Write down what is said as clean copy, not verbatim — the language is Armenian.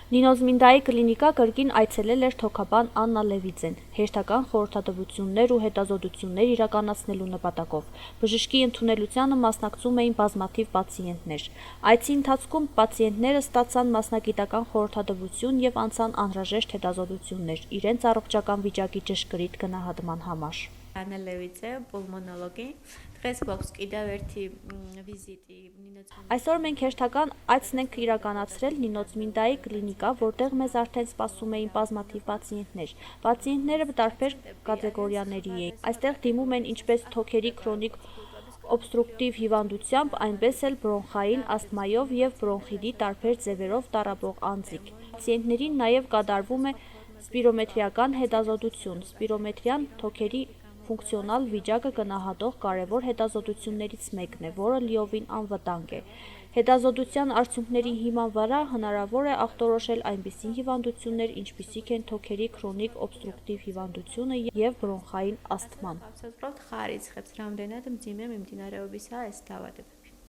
Նինոզմինդայի կլինիկա կրկին այցելել էր թոքաբան Աննա Լևիձեն, հերթական խորհրդատվություններ ու հետազոտություններ իրականացնելու նպատակով։ Բժշկի ընդունելությանը մասնակցում էին բազմաթիվ պացիենտներ։ Այցի ընթացքում պացիենտները ստացան մասնագիտական խորհրդատվություն եւ անցան անհրաժեշտ հետազոտություններ իրենց առողջական վիճակի ճշգրիտ գնահատման համար։ Աննա Լևիձե, պուլմոնոլոգի, დღეს გვაქვს კიდევ ერთი վիզիտի Նինոծմինդայի։ Այսօր մենք հերթական այցն ենք իրականացրել Նինոծմինդայի կլինիկա, որտեղ մեզ արդեն սպասում էին բազմաթիվ պացիենտներ։ Պացիենտները տարբեր կատեգորիաների էին։ Այստեղ դիմում են ինչպես թոքերի քրոնիկ օբստրուկտիվ հիվանդությամբ, այնպես էլ բրոնխային ասթմայով եւ բրոնխիտի տարբեր ձևերով տառապող անձիկ։ Պացիենտներին նաեւ կատարվում է սպիրոմետրիական հետազոտություն։ Սպիրոմետրիան թոքերի ֆունկցիոնալ վիճակը գնահատող կարևոր հետազոտություններից մեկն է, որը լիովին անվտանգ է։ Հետազոտության արդյունքների հիման վրա հնարավոր է ախտորոշել այնպիսի հիվանդություններ, ինչպիսիք են թոքերի քրոնիկ օբստրուկտիվ հիվանդությունը եւ բրոնխային ասթման։ Absolut խարիցխებს რამდենად մძიმე მიმდინარეობისაა ეს დაავადება.